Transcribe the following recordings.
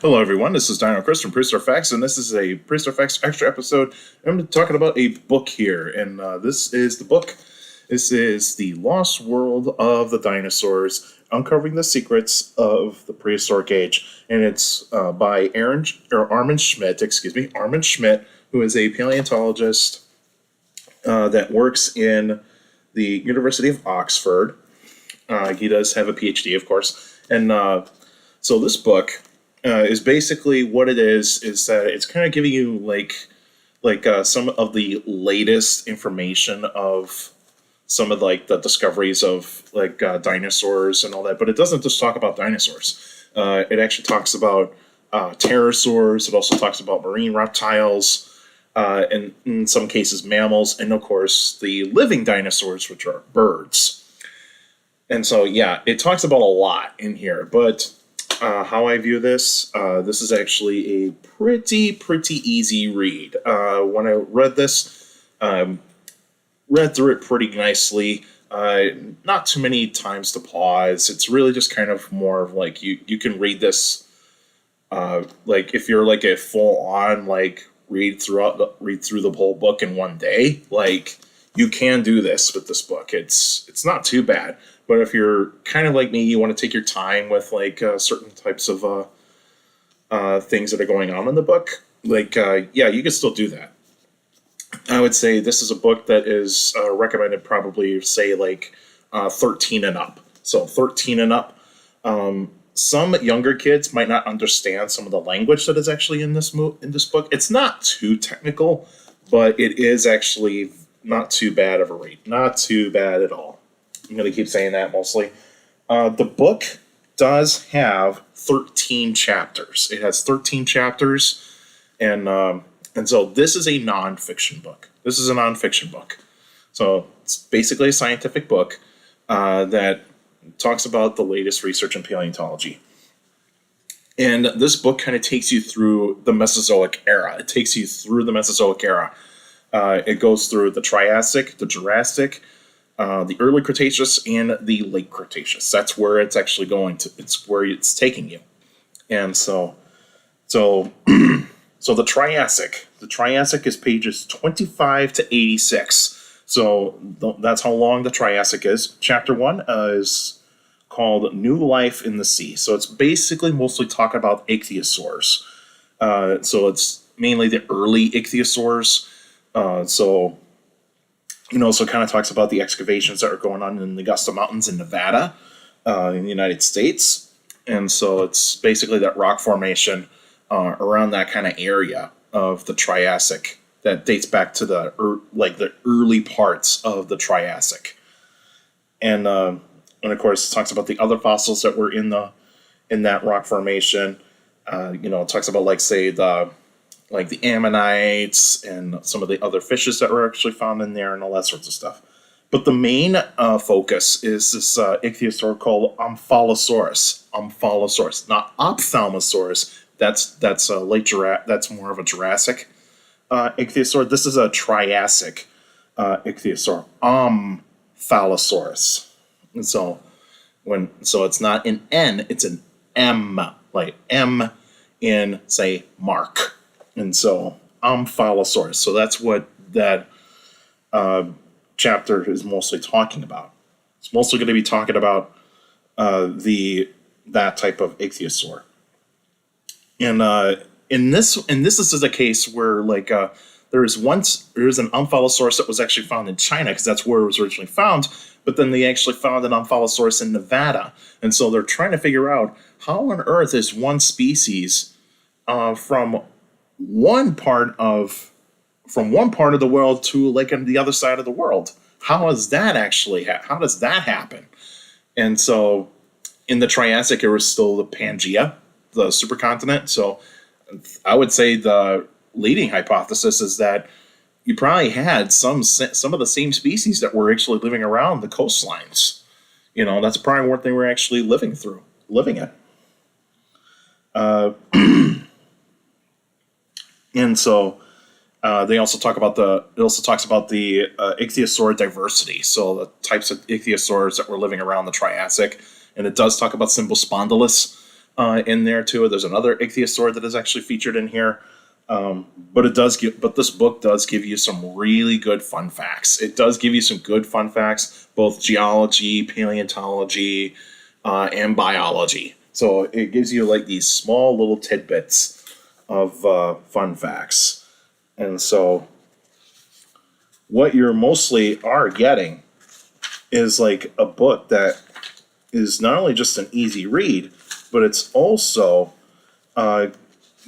Hello, everyone. This is Dino Chris from Prehistoric Facts, and this is a Prehistoric Facts extra episode. I'm talking about a book here, and this is the book. This is The Lost World of the Dinosaurs, Uncovering the Secrets of the Prehistoric Age, and it's by Armin Schmidt, who is a paleontologist that works in the University of Oxford. He does have a PhD, of course, and so this book is basically what it is that it's kind of giving you like some of the latest information of some of the discoveries of dinosaurs and all that, but it doesn't just talk about dinosaurs. It actually talks about pterosaurs. It also talks about marine reptiles, and in some cases mammals, and of course the living dinosaurs, which are birds. And so yeah, it talks about a lot in here, but how I view this, this is actually a pretty easy read. When I read this, read through it pretty nicely. Not too many times to pause. It's really just kind of more of like you can read this, like if you're like a full on read through the whole book in one day. Like you can do this with this book. It's not too bad. But if you're kind of like me, you want to take your time with certain types of things that are going on in the book, yeah, you can still do that. I would say this is a book that is recommended probably, say, 13 and up. So 13 and up. Some younger kids might not understand some of the language that is actually in this book. It's not too technical, but it is actually not too bad of a read. Not too bad at all. I'm going to keep saying that mostly. The book does have 13 chapters. It has 13 chapters, and so this is a nonfiction book. This is a nonfiction book. So it's basically a scientific book that talks about the latest research in paleontology. And this book kind of takes you through the Mesozoic era. It takes you through the Mesozoic era. It goes through the Triassic, the Jurassic, the early Cretaceous, and the late Cretaceous. That's where it's actually going to. It's where it's taking you. And so the Triassic. The Triassic is pages 25 to 86. So that's how long the Triassic is. Chapter 1 is called New Life in the Sea. So it's basically mostly talking about ichthyosaurs. So it's mainly the early ichthyosaurs. So it kind of talks about the excavations that are going on in the Augusta Mountains in Nevada, in the United States. And so it's basically that rock formation around that kind of area of the Triassic that dates back to the early parts of the Triassic. And of course, it talks about the other fossils that were in that rock formation. It talks about the ammonites and some of the other fishes that were actually found in there and all that sorts of stuff. But the main focus is this ichthyosaur called Omphalosaurus. Omphalosaurus, not Ophthalmosaurus. That's a that's more of a Jurassic ichthyosaur. This is a Triassic ichthyosaur, Omphalosaurus. And so it's not an N, it's an M, like M in, say, Mark. And so, Omphalosaurus. So that's what that chapter is mostly talking about. It's mostly going to be talking about that type of ichthyosaur. And this is a case where there is an Omphalosaurus that was actually found in China, because that's where it was originally found. But then they actually found an Omphalosaurus in Nevada, and so they're trying to figure out how on earth is one species from one part of the world to on the other side of the world. How does that happen? And so in the Triassic, it was still the Pangea, the supercontinent. So I would say the leading hypothesis is that you probably had some of the same species that were actually living around the coastlines. That's probably what they were actually living in. And so they also talks about the ichthyosaur diversity. So the types of ichthyosaurs that were living around the Triassic, and it does talk about Symbospondylus, in there too. There's another ichthyosaur that is actually featured in here. But this book does give you some really good fun facts. It does give you some good fun facts, both geology, paleontology, and biology. So it gives you like these small little tidbits of fun facts. And so what you're mostly are getting is like a book that is not only just an easy read, but it's also going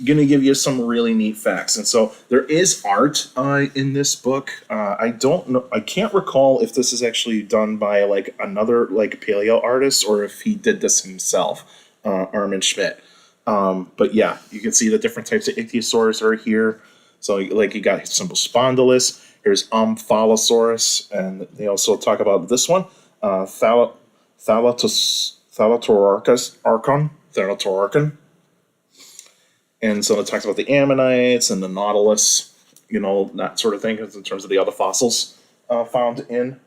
to give you some really neat facts. And so there is art in this book. I don't know. I can't recall if this is actually done by like another like paleo artist or if he did this himself, Armin Schmidt. But yeah, you can see the different types of ichthyosaurs are here. So like you got simple spondylus. Here's Thalasaurus, and they also talk about this one, Thalatorarcon. And so it talks about the ammonites and the nautilus, you know, that sort of thing, in terms of the other fossils found in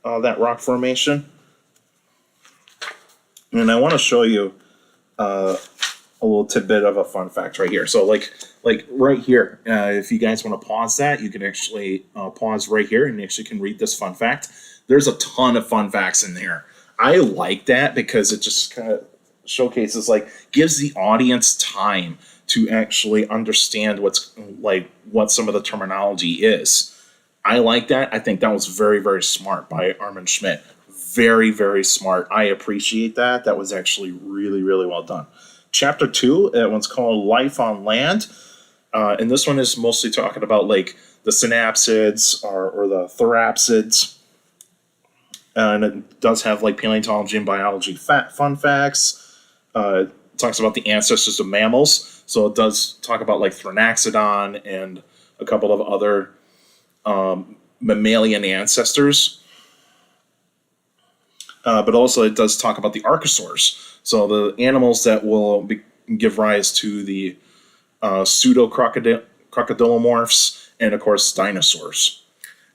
that rock formation. And I want to show you a little tidbit of a fun fact right here. So like right here, if you guys want to pause that, you can actually pause right here and you actually can read this fun fact. There's a ton of fun facts in there. I like that because it just kind of showcases, like, gives the audience time to actually understand what some of the terminology is. I like that. I think that was very, very smart by Armin Schmidt. Very, very smart. I appreciate that. That was actually really, really well done. Chapter 2, that one's called Life on Land. And this one is mostly talking about like the synapsids or the therapsids. And it does have like paleontology and biology fun facts. It talks about the ancestors of mammals. So it does talk about like Thranaxodon and a couple of other mammalian ancestors. But also it does talk about the archosaurs. So the animals that will give rise to the pseudo-crocodilomorphs and, of course, dinosaurs.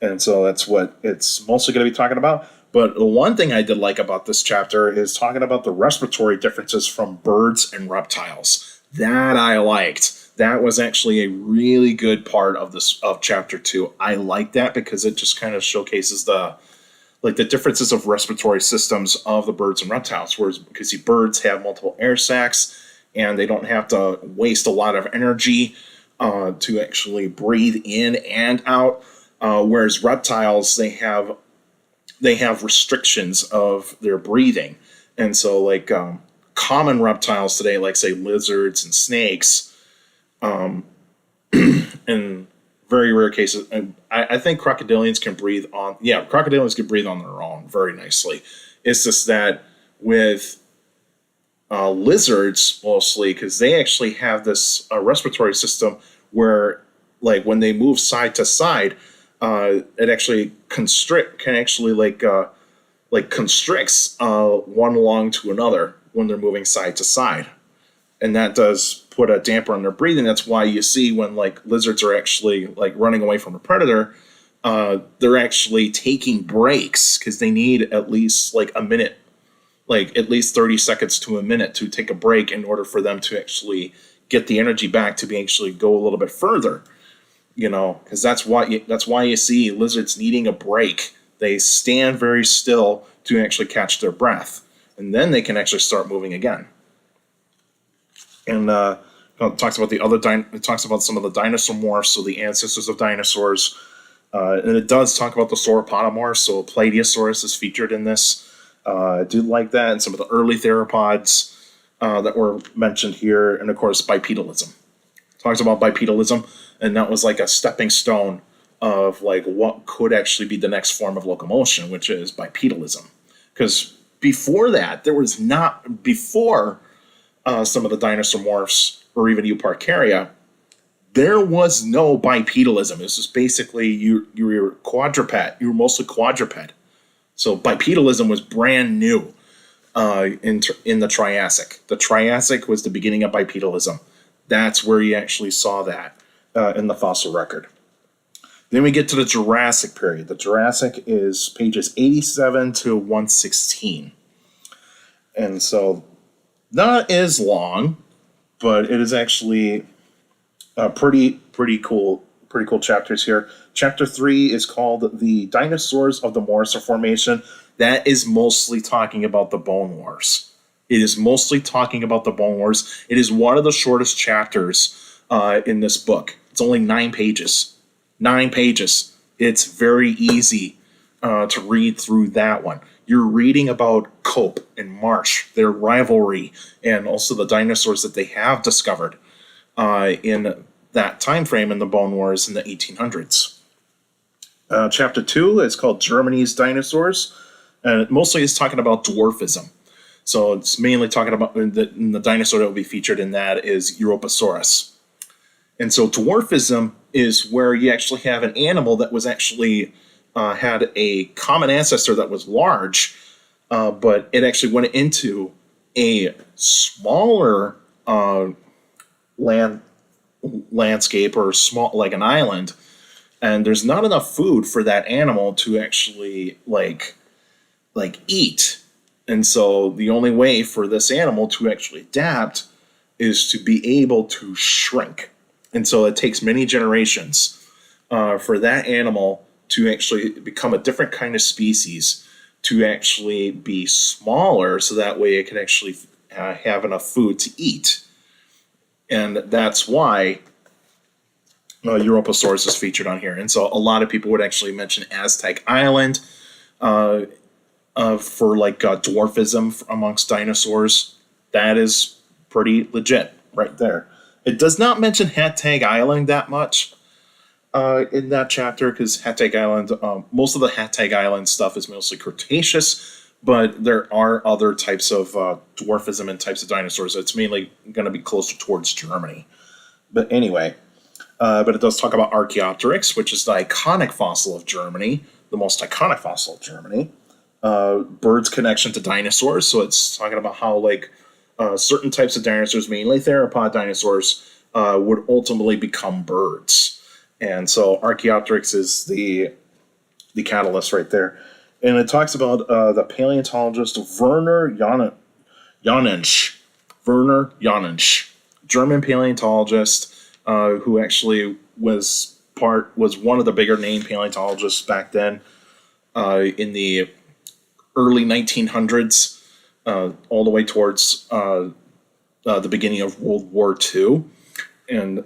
And so that's what it's mostly going to be talking about. But the one thing I did like about this chapter is talking about the respiratory differences from birds and reptiles. That I liked. That was actually a really good part of chapter 2. I like that because it just kind of showcases the differences of respiratory systems of the birds and reptiles. Whereas, because see, birds have multiple air sacs and they don't have to waste a lot of energy to actually breathe in and out. Whereas reptiles, they have restrictions of their breathing. And so like common reptiles today, like say lizards and snakes, in very rare cases, and I think crocodilians can breathe on their own very nicely. It's just that with lizards mostly, because they actually have this respiratory system where like when they move side to side, it actually constricts one lung to another when they're moving side to side, and that does put a damper on their breathing. That's why you see when like lizards are actually like running away from a predator, they're actually taking breaks because they need at least like a minute, like at least 30 seconds to a minute to take a break in order for them to actually get the energy back to actually go a little bit further. You know, because that's why you see lizards needing a break. They stand very still to actually catch their breath, and then they can actually start moving again. And it talks about it talks about some of the dinosaur so the ancestors of dinosaurs, and it does talk about the sauropodomorphs. So Plateosaurus is featured in this. I do like that, and some of the early theropods that were mentioned here, and of course bipedalism. Talks about bipedalism, and that was like a stepping stone of like what could actually be the next form of locomotion, which is bipedalism. Because before that, there was not, before some of the dinosaur morphs or even Euparkeria, there was no bipedalism. It was just basically you were quadruped. You were mostly quadruped. So bipedalism was brand new in the Triassic. The Triassic was the beginning of bipedalism. That's where you actually saw that in the fossil record. Then we get to the Jurassic period. The Jurassic is pages 87 to 116. And so Not as long, but it is actually pretty cool chapters here. Chapter 3 is called The Dinosaurs of the Morrison Formation. That is mostly talking about the Bone Wars. It is mostly talking about the Bone Wars. It is one of the shortest chapters in this book. It's only 9 pages. 9 pages. It's very easy to read through that one. You're reading about Cope and Marsh, their rivalry, and also the dinosaurs that they have discovered in that time frame in the Bone Wars in the 1800s. Chapter 2 is called Germany's Dinosaurs, and it mostly is talking about dwarfism. So it's mainly talking about the dinosaur that will be featured in that is Europasaurus. And so dwarfism is where you actually have an animal that was actually had a common ancestor that was large, but it actually went into a smaller landscape or small, like an island, and there's not enough food for that animal to actually like eat. And so the only way for this animal to actually adapt is to be able to shrink. And so it takes many generations for that animal to actually become a different kind of species, to actually be smaller, so that way it can actually have enough food to eat. And that's why Europasaurus is featured on here. And so a lot of people would actually mention Aztec Island for dwarfism amongst dinosaurs. That is pretty legit right there. It does not mention Hattag Island that much in that chapter, because Hattag Island, most of the Hattag Island stuff is mostly Cretaceous, but there are other types of dwarfism and types of dinosaurs. It's mainly going to be closer towards Germany. But anyway, but it does talk about Archaeopteryx, which is the iconic fossil of Germany, the most iconic fossil of Germany. Birds' connection to dinosaurs, so it's talking about how certain types of dinosaurs, mainly theropod dinosaurs, would ultimately become birds. And so Archaeopteryx is the catalyst right there. And it talks about the paleontologist Werner Jahnisch. Werner Jahnisch, German paleontologist who actually was one of the bigger name paleontologists back then in the early 1900s, all the way towards the beginning of World War II. And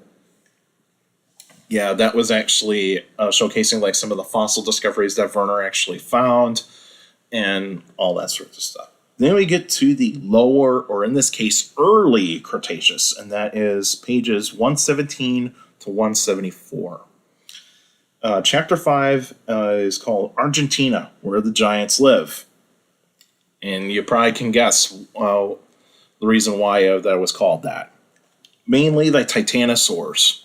yeah, that was actually showcasing some of the fossil discoveries that Werner actually found and all that sort of stuff. Then we get to the lower, or in this case, early Cretaceous, and that is pages 117 to 174. Chapter 5 is called Argentina, Where the Giants Live. And you probably can guess the reason why that was called that. Mainly the Titanosaurs.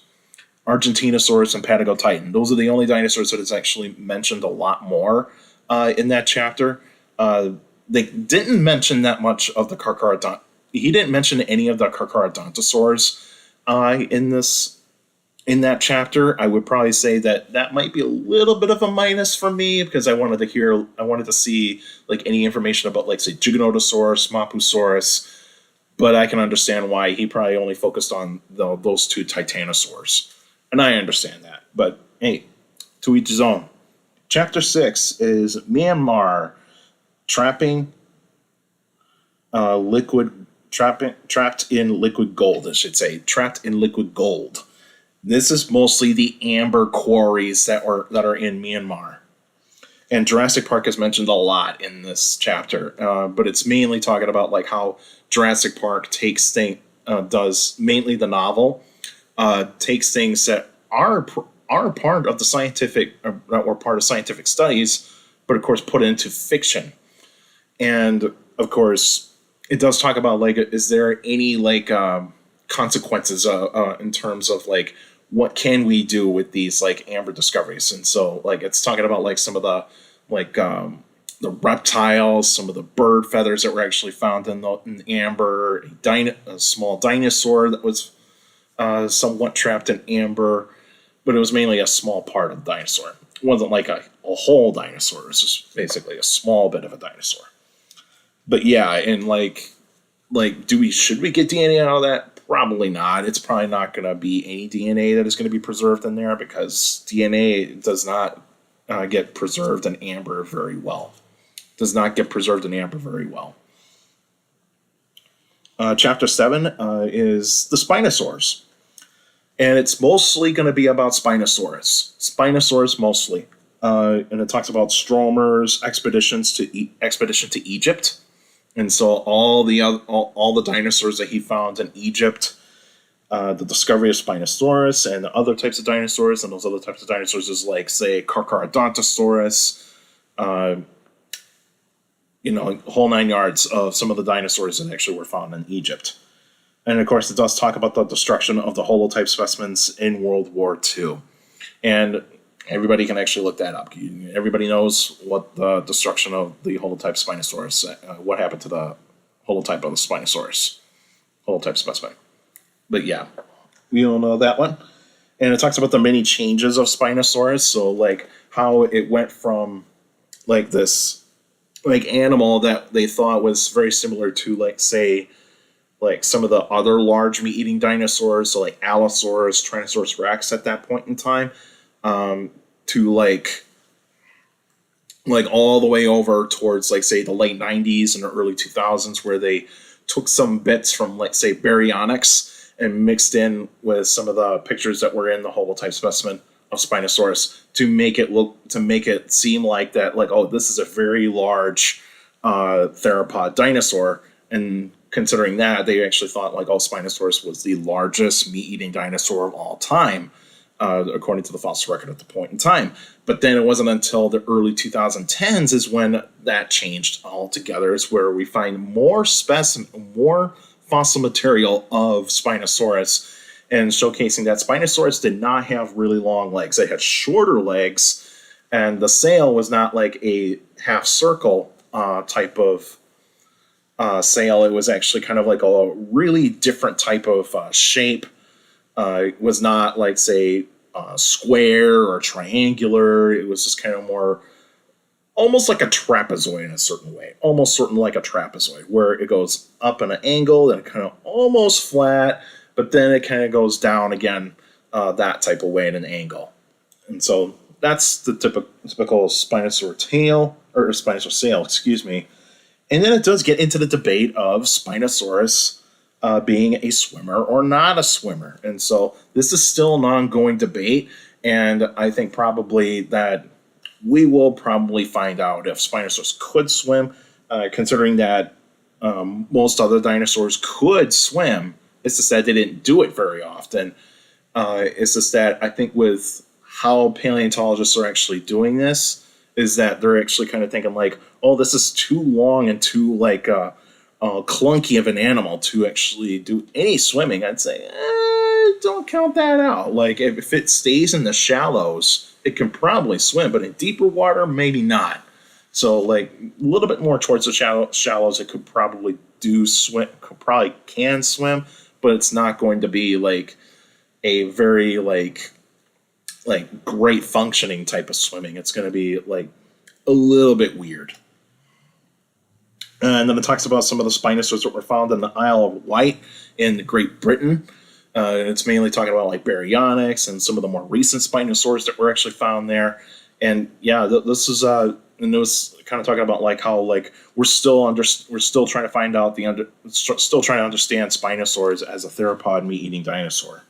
Argentinosaurus and Patagotitan. Those are the only dinosaurs that is actually mentioned a lot more in that chapter. They didn't mention that much of the Carcharodontosaurs. He didn't mention any of the Carcharodontosaurs in that chapter. I would probably say that might be a little bit of a minus for me, because I wanted to see any information about say Giganotosaurus, Mapusaurus, but I can understand why he probably only focused on those two Titanosaurs. And I understand that. But hey, to each his own. Chapter 6 is Myanmar trapped in liquid gold, I should say. Trapped in liquid gold. This is mostly the amber quarries that are in Myanmar. And Jurassic Park is mentioned a lot in this chapter, but it's mainly talking about how Jurassic Park does, mainly the novel, takes things that are part of the scientific, that were part of scientific studies, but of course put into fiction. And of course, it does talk about is there any consequences in terms of what can we do with these amber discoveries? And so it's talking about some of the the reptiles, some of the bird feathers that were actually found in the amber, a small dinosaur that was somewhat trapped in amber, but it was mainly a small part of the dinosaur. It wasn't a whole dinosaur. It was just basically a small bit of a dinosaur. But yeah, and like, should we get DNA out of that? Probably not. It's probably not going to be any DNA that is going to be preserved in there, because DNA does not get preserved in amber very well. Does not get preserved in amber very well. Chapter 7 is the Spinosaurs. And it's mostly going to be about Spinosaurus. Spinosaurus mostly. And it talks about Stromer's expedition to Egypt. And so all the dinosaurs that he found in Egypt, the discovery of Spinosaurus and the other types of dinosaurs, and those other types of dinosaurs is like, say, Carcharodontosaurus, whole 9 yards of some of the dinosaurs that actually were found in Egypt. And of course, it does talk about the destruction of the holotype specimens in World War II. And everybody can actually look that up. Everybody knows what the destruction of the holotype Spinosaurus, what happened to the holotype of the Spinosaurus, holotype specimen. But yeah, we all know that one. And it talks about the many changes of Spinosaurus. So like how it went from like this like animal that they thought was very similar to, like, say, like some of the other large meat-eating dinosaurs, so like Allosaurus, Tyrannosaurus Rex at that point in time, to like all the way over towards, like, say, the late 90s and the early 2000s, where they took some bits from, like, say, baryonyx and mixed in with some of the pictures that were in the holotype specimen of Spinosaurus to make it seem like that, like, oh, this is a very large theropod dinosaur. And considering that, they actually thought, like, oh, Spinosaurus was the largest meat-eating dinosaur of all time, according to the fossil record at the point in time. But then it wasn't until the early 2010s is when that changed altogether. It's where we find more fossil material of Spinosaurus, and showcasing that Spinosaurus did not have really long legs. They had shorter legs, and the sail was not like a half circle type of sail. It was actually kind of like a really different type of shape. It was not like, say, square or triangular. It was just kind of more almost like a trapezoid in a certain way. Almost certain like a trapezoid, where it goes up at an angle and kind of almost flat, but then it kind of goes down again that type of way at an angle. And so that's the typical Spinosaur tail, or Spinosaur sail, excuse me. And then it does get into the debate of Spinosaurus being a swimmer or not a swimmer. And so this is still an ongoing debate, and I think probably that we will probably find out if Spinosaurus could swim, considering that most other dinosaurs could swim. It's just that they didn't do it very often. It's just that I think with how paleontologists are actually doing this is that they're actually kind of thinking like, oh, this is too long and too like clunky of an animal to actually do any swimming. I'd say, don't count that out. Like if it stays in the shallows, it can probably swim, but in deeper water, maybe not. So like a little bit more towards the shallows, it could probably can swim, but it's not going to be like a very like great functioning type of swimming. It's going to be like a little bit weird. And then it talks about some of the Spinosaurs that were found in the Isle of Wight in Great Britain. It's mainly talking about like baryonyx and some of the more recent Spinosaurs that were actually found there. And yeah, this is and it was kind of talking about like how like we're still trying to find out still trying to understand Spinosaurs as a theropod meat-eating dinosaur.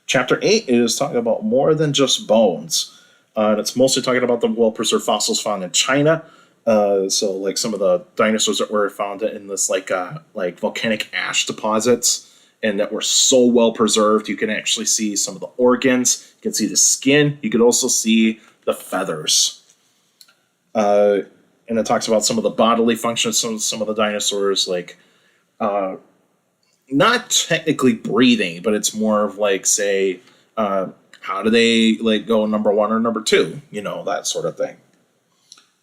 Chapter 8 is talking about more than just bones. And it's mostly talking about the well-preserved fossils found in China. So like some of the dinosaurs that were found in this like volcanic ash deposits, and that were so well preserved, you can actually see some of the organs, you can see the skin, you could also see the feathers. And it talks about some of the bodily functions of some of the dinosaurs, like not technically breathing, but it's more of like, say, how do they like go number 1 or number 2, that sort of thing.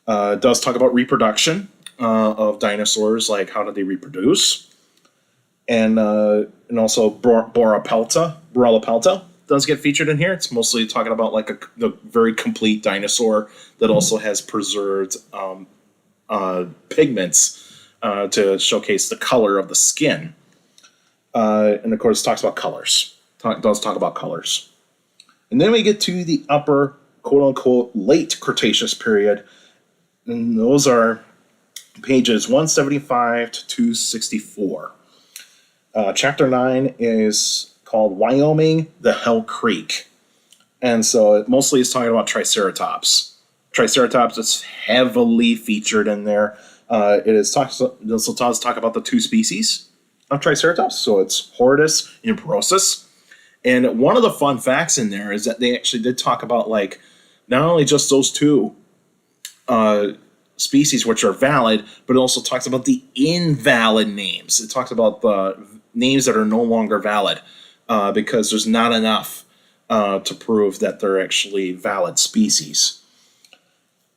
It does talk about reproduction of dinosaurs, like how do they reproduce, and also Borrelopelta does get featured in here. It's mostly talking about like the very complete dinosaur that also has preserved pigments to showcase the color of the skin. And of course, talks about colors. Does talk about colors. And then we get to the upper, quote-unquote, late Cretaceous period. And those are pages 175 to 264. Chapter 9 is called Wyoming, the Hell Creek. And so it mostly is talking about Triceratops. Triceratops is heavily featured in there. It also does talk about the two species of Triceratops. So it's Horridus and Porosus. And one of the fun facts in there is that they actually did talk about, like, not only just those two species which are valid, but it also talks about the invalid names. It talks about the names that are no longer valid because there's not enough to prove that they're actually valid species.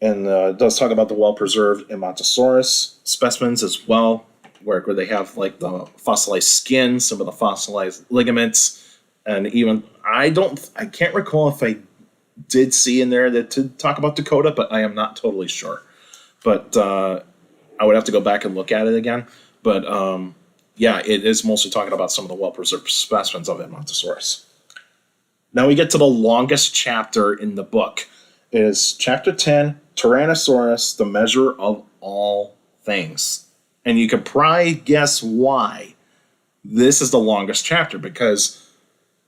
And it does talk about the well-preserved Edmontosaurus specimens as well, where they have like the fossilized skin, some of the fossilized ligaments, and even I can't recall if I did see in there that to talk about Dakota, but I am not totally sure. But I would have to go back and look at it again. But yeah, it is mostly talking about some of the well-preserved specimens of Edmontosaurus. Now we get to the longest chapter in the book. It is chapter 10, Tyrannosaurus, the measure of all things. And you can probably guess why this is the longest chapter, because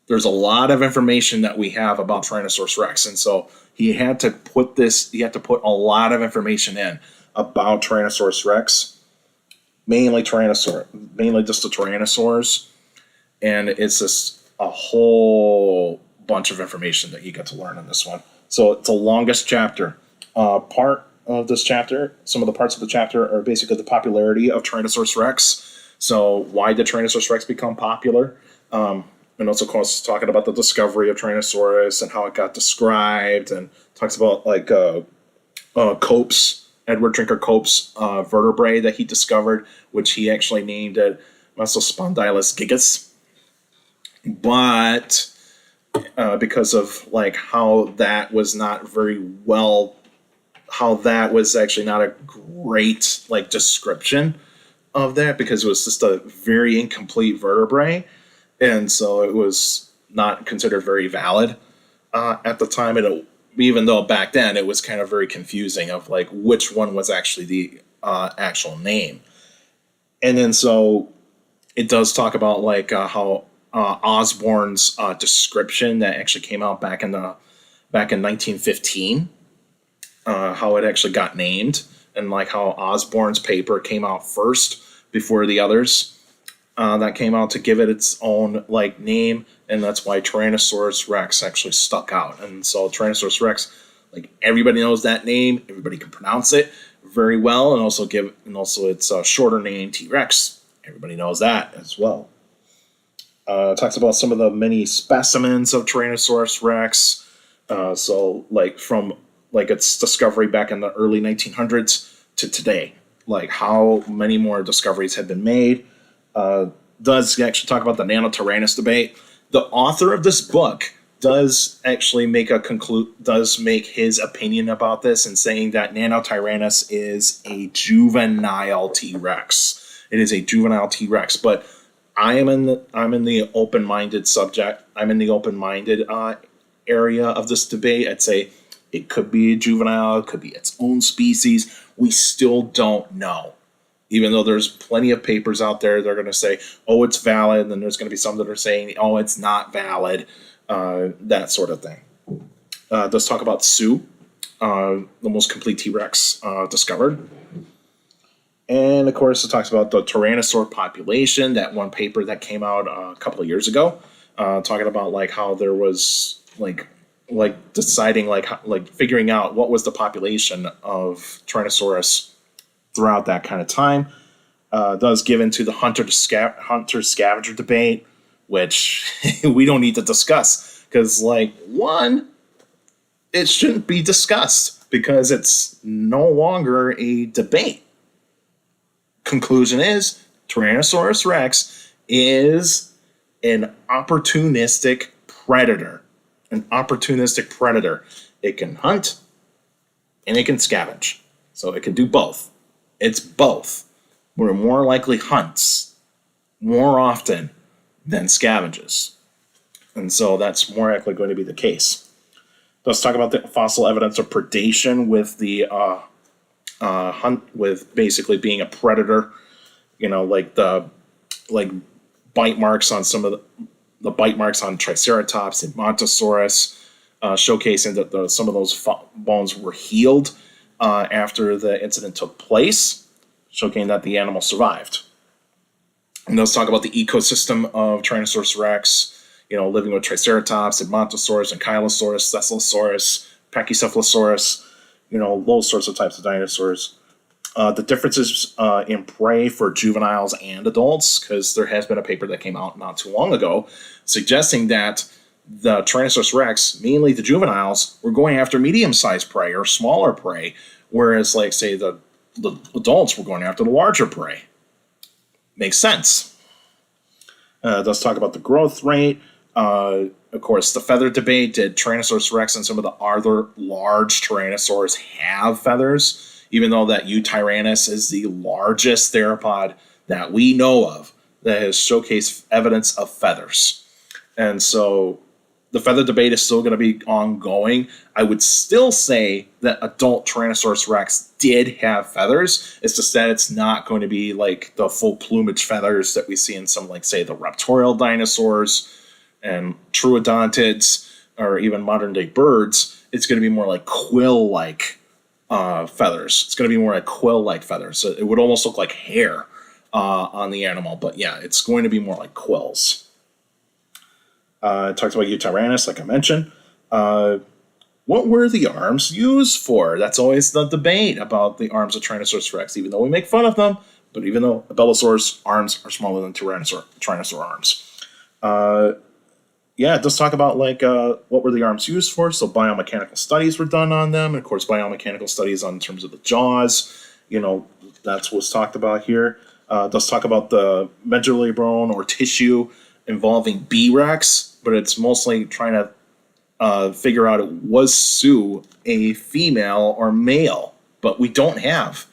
there's a lot of information that we have about Tyrannosaurus Rex. And so he had to put a lot of information in about Tyrannosaurus Rex, mainly just the Tyrannosaurs. And it's just a whole bunch of information that you get to learn in this one. So it's the longest chapter. Part of this chapter, some of the parts of the chapter are basically the popularity of Tyrannosaurus Rex. So why did Tyrannosaurus Rex become popular? And also, of course, talking about the discovery of Tyrannosaurus and how it got described, and talks about like Cope's, Edward Drinker Cope's vertebrae that he discovered, which he actually named it Mesospondylus gigas. But because of like how that was actually not a great like description of that, because it was just a very incomplete vertebrae. And so it was not considered very valid at the time. Even though back then it was kind of very confusing of like which one was actually the actual name. And then so it does talk about like how Osborne's description that actually came out back in 1915, how it actually got named, and like how Osborne's paper came out first before the others. That came out to give it its own like name, and that's why Tyrannosaurus Rex actually stuck out. And so Tyrannosaurus Rex, like everybody knows that name, everybody can pronounce it very well, and also its shorter name T-Rex. Everybody knows that as well. It talks about some of the many specimens of Tyrannosaurus Rex. So like from like its discovery back in the early 1900s to today, like how many more discoveries have been made. Does actually talk about the Nanotyrannus debate. The author of this book does actually make his opinion about this, and saying that Nanotyrannus is a juvenile T-Rex. It is a juvenile T-Rex, but I'm in the open-minded subject. I'm in the open-minded area of this debate. I'd say it could be a juvenile, it could be its own species. We still don't know. Even though there's plenty of papers out there, they're going to say, oh, it's valid. And then there's going to be some that are saying, oh, it's not valid. That sort of thing. Let's talk about Sue, the most complete T-Rex discovered. And, of course, it talks about the Tyrannosaur population, that one paper that came out a couple of years ago, talking about, like, how there was, like deciding, like figuring out what was the population of Tyrannosaurus throughout that kind of time. Does give into the hunter-scavenger debate, which we don't need to discuss, because, like, one, it shouldn't be discussed because it's no longer a debate. Conclusion is Tyrannosaurus Rex is an opportunistic predator. An opportunistic predator. It can hunt and it can scavenge. So it can do both. It's both. were more likely hunts more often than scavenges. And so that's more likely going to be the case. Let's talk about the fossil evidence of predation with the hunt, with basically being a predator. Like bite marks on some of the bite marks on Triceratops and Montosaurus, showcasing that some of those bones were healed after the incident took place, showcasing that the animal survived. And let's talk about the ecosystem of Tyrannosaurus rex, living with Triceratops and Montosaurus and Ankylosaurus, Cephalosaurus, Pachycephalosaurus, those sorts of types of dinosaurs. The differences in prey for juveniles and adults, because there has been a paper that came out not too long ago suggesting that the Tyrannosaurus rex, mainly the juveniles, were going after medium-sized prey or smaller prey, whereas, like, say, the adults were going after the larger prey. Makes sense. Let's talk about the growth rate. Of course, the feather debate. Did Tyrannosaurus rex and some of the other large tyrannosaurs have feathers? Even though that Eutyrannus is the largest theropod that we know of that has showcased evidence of feathers. And so the feather debate is still going to be ongoing. I would still say that adult Tyrannosaurus rex did have feathers. It's just that it's not going to be like the full plumage feathers that we see in some, like, say, the raptorial dinosaurs and troodontids, or even modern day birds. It's going to be more like quill-like feathers. It's going to be more like quill-like feathers. So it would almost look like hair on the animal, but yeah, it's going to be more like quills. It talks about Eutyrannus, like I mentioned. What were the arms used for? That's always the debate about the arms of Tyrannosaurus rex, even though we make fun of them, but even though Belosaurus arms are smaller than Tyrannosaur arms. It does talk about, like, what were the arms used for. So biomechanical studies were done on them. And of course, biomechanical studies in terms of the jaws. That's what's talked about here. It does talk about the medullary bone or tissue involving B-Rex, but it's mostly trying to figure out, was Sue a female or male? But we don't have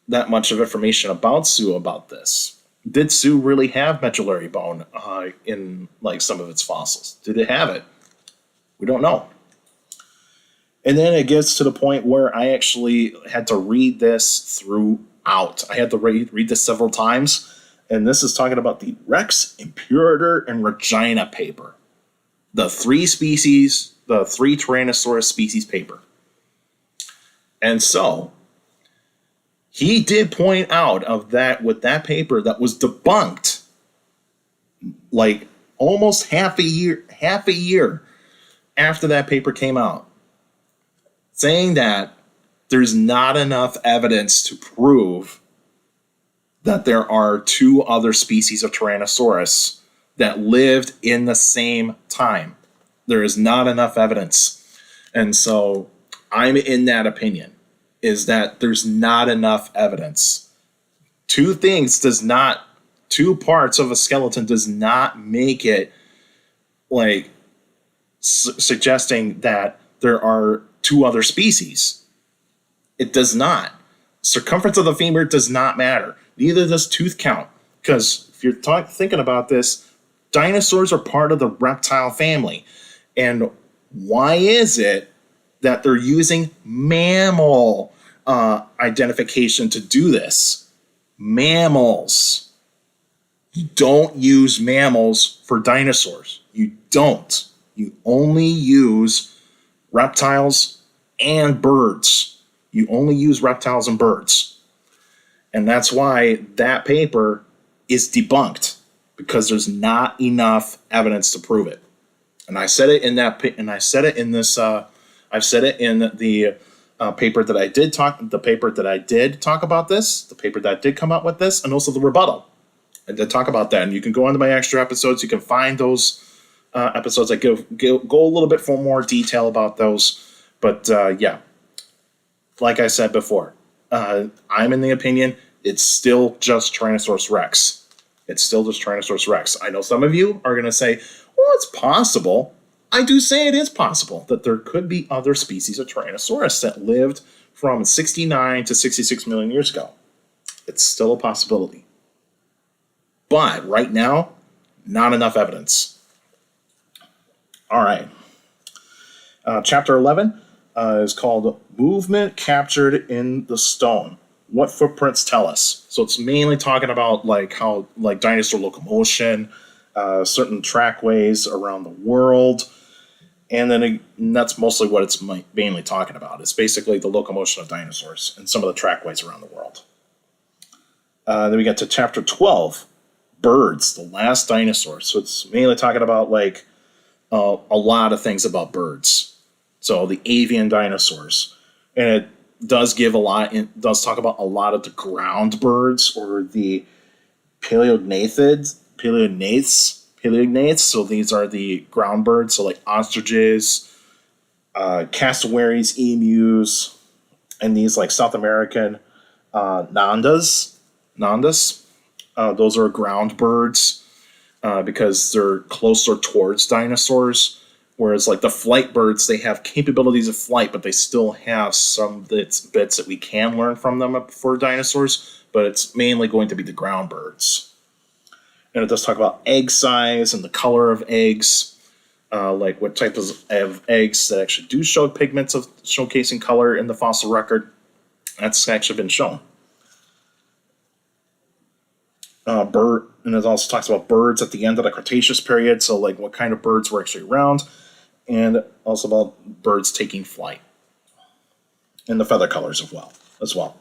that much of information about Sue about this. Did Sue really have medullary bone in, like, some of its fossils? Did it have it? We don't know. And then it gets to the point where I actually had to read this throughout. I had to read this several times. And this is talking about the Rex, Imperator, and Regina paper. The three Tyrannosaurus species paper. And so he did point out of that, with that paper that was debunked, like, almost half a year after that paper came out, saying that there's not enough evidence to prove that there are two other species of Tyrannosaurus that lived in the same time. There is not enough evidence. And so I'm in that opinion, is that there's not enough evidence. Two parts of a skeleton does not make it, like, suggesting that there are two other species. It does not. Circumference of the femur does not matter. Neither does tooth count. Because if you're thinking about this, dinosaurs are part of the reptile family. And why is it that they're using mammal identification to do this? Mammals. You don't use mammals for dinosaurs. You don't. You only use reptiles and birds. You only use reptiles and birds. And that's why that paper is debunked, because there's not enough evidence to prove it. And I said it in that, and I said it in this. I've said it in the paper that I did talk. The paper that I did talk about this. The paper that did come out with this, and also the rebuttal. I did talk about that, and you can go into my extra episodes. You can find those episodes. I go a little bit for more detail about those. But yeah, like I said before, I'm in the opinion it's still just Tyrannosaurus rex. It's still just Tyrannosaurus rex. I know some of you are going to say, well, it's possible. I do say it is possible that there could be other species of Tyrannosaurus that lived from 69 to 66 million years ago. It's still a possibility. But right now, not enough evidence. All right. Chapter 11 is called Movement Captured in the Stone. What footprints tell us? So it's mainly talking about like how like dinosaur locomotion, certain trackways around the world, and then that's mostly what it's mainly talking about. It's basically the locomotion of dinosaurs and some of the trackways around the world. Then we get to chapter 12, birds, the last dinosaur. So it's mainly talking about like a lot of things about birds. So the avian dinosaurs, and it does give a lot. It does talk about a lot of the ground birds or the paleognaths. So these are the ground birds. So like ostriches, cassowaries, emus, and these like South American nandas. Those are ground birds because they're closer towards dinosaurs. Whereas like the flight birds, they have capabilities of flight, but they still have some bits that we can learn from them for dinosaurs. But it's mainly going to be the ground birds. And it does talk about egg size and the color of eggs, like what type of eggs that actually do show pigments of showcasing color in the fossil record. That's actually been shown. And it also talks about birds at the end of the Cretaceous period, so like what kind of birds were actually around, and also about birds taking flight, and the feather colors as well.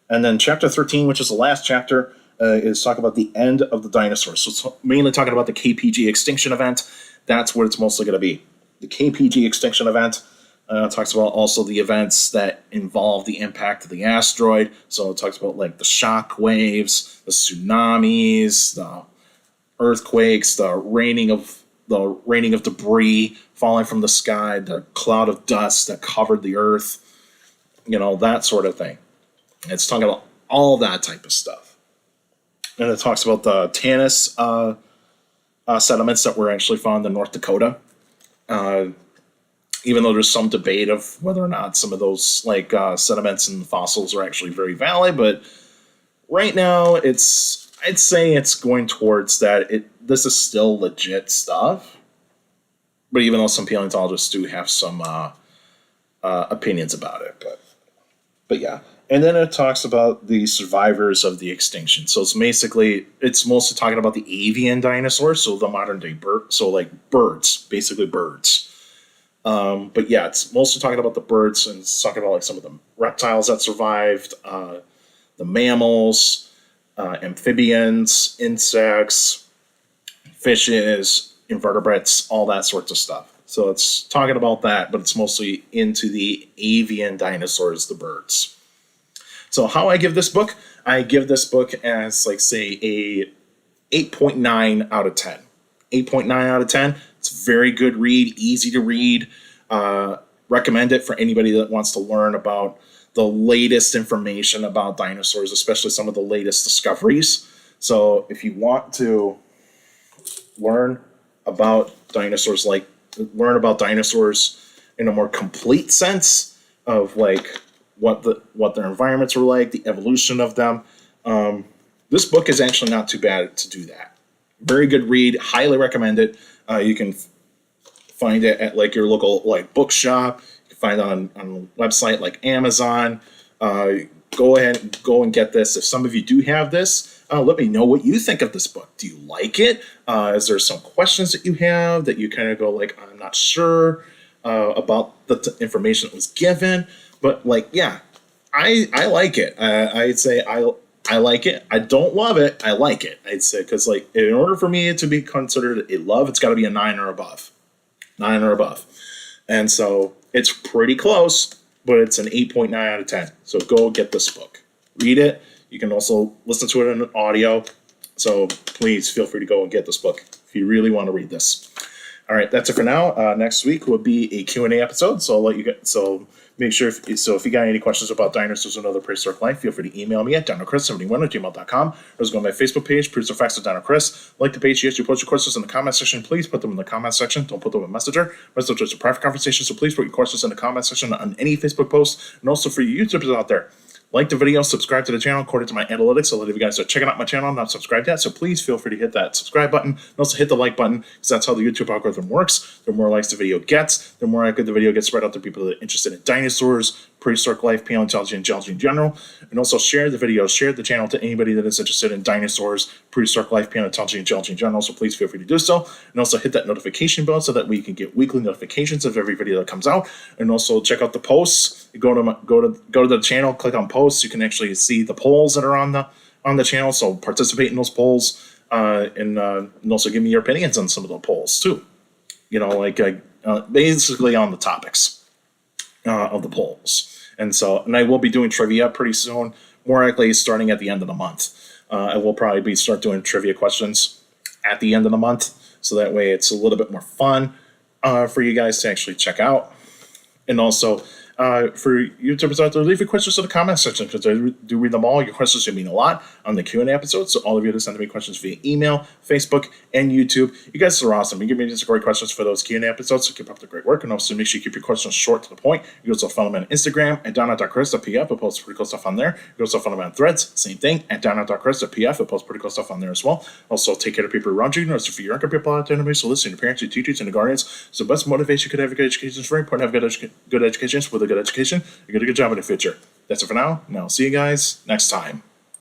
And then chapter 13, which is the last chapter, is talking about the end of the dinosaurs. So it's mainly talking about the KPG extinction event. That's what it's mostly going to be. The KPG extinction event talks about also the events that involve the impact of the asteroid. So it talks about like the shock waves, the tsunamis, the earthquakes, the raining of debris falling from the sky, the cloud of dust that covered the earth, that sort of thing. It's talking about all that type of stuff. And it talks about the Tanis sediments that were actually found in North Dakota. Even though there's some debate of whether or not some of those sediments and fossils are actually very valid, but right now I'd say it's going towards that. This is still legit stuff, but even though some paleontologists do have some opinions about it, but yeah. And then it talks about the survivors of the extinction. So it's mostly talking about the avian dinosaurs, so the modern day bird, so like birds, basically birds. But yeah, it's mostly talking about the birds, and it's talking about like some of the reptiles that survived, the mammals, amphibians, insects, fishes, invertebrates, all that sorts of stuff. So it's talking about that, but it's mostly into the avian dinosaurs, the birds. So how I give this book? I give this book as like say a 8.9 out of 10. 8.9 out of 10. It's a very good read, easy to read. Recommend it for anybody that wants to learn about the latest information about dinosaurs, especially some of the latest discoveries. So if you want to learn about dinosaurs in a more complete sense of like what their environments were like, the evolution of them, this book is actually not too bad to do that. Very good read. Highly recommend it. You can find it at like your local like bookshop. You can find it on a website like Amazon. Go and get this. If some of you do have this, let me know what you think of this book. Do you like it? Is there some questions that you have that you kind of go like, I'm not sure about the information that was given? But like, yeah, I like it. I'd say I like it. I don't love it. I like it. I'd say because like in order for me to be considered a love, it's got to be a 9 or above. 9 or above. And so it's pretty close, but it's an 8.9 out of 10. So go get this book. Read it. You can also listen to it in audio. So please feel free to go and get this book if you really want to read this. All right, that's it for now. Next week will be a Q&A episode. So I'll let you get make sure if you got any questions about dinosaurs and other prehistoric life, feel free to email me at dinochrist71@gmail.com, or just go to my Facebook page, Prehistoric Facts with Dino Chris. Like the page, yes, you post your questions in the comment section. Please put them in the comment section. Don't put them in Messenger. Messenger is a private conversation, so please put your questions in the comment section on any Facebook post. And also for you YouTubers out there, Like the video, subscribe to the channel. According to my analytics, a lot of you guys are checking out my channel, not subscribed yet, so please feel free to hit that subscribe button and also hit the like button, because that's how the YouTube algorithm works. The more likes the video gets, the more likely the video gets spread out to people that are interested in dinosaurs, prehistoric life, paleontology, and geology in general. And also share the video, share the channel to anybody that is interested in dinosaurs, prehistoric life, paleontology, and geology in general, so please feel free to do so. And also hit that notification bell so that we can get weekly notifications of every video that comes out. And also check out the posts. Go to the channel, click on posts. You can actually see the polls that are on the channel, so participate in those polls, and also give me your opinions on some of the polls too. Basically on the topics of the polls. And I will be doing trivia pretty soon, more likely starting at the end of the month. I will probably start doing trivia questions at the end of the month, so that way it's a little bit more fun for you guys to actually check out. And also, for YouTubers out there, leave your questions in the comment section, because I do read them all. Your questions mean a lot on the Q&A episodes, so all of you that send me questions via email, Facebook, and YouTube, you guys are awesome. You give me these great questions for those Q&A episodes, so keep up the great work. And also make sure you keep your questions short to the point. You can also follow me on Instagram at dino.chris.pf. I post pretty cool stuff on there. You can also follow me on Threads, same thing, at dino.chris.pf. I post pretty cool stuff on there as well. Also, take care of people around you. Notice if you're younger people out there, so listen to your parents, your teachers, and the guardians. So best motivation you could have a good education. It's very important to have good education. With a good education, you get a good job in the future. That's it for now, and I'll see you guys next time.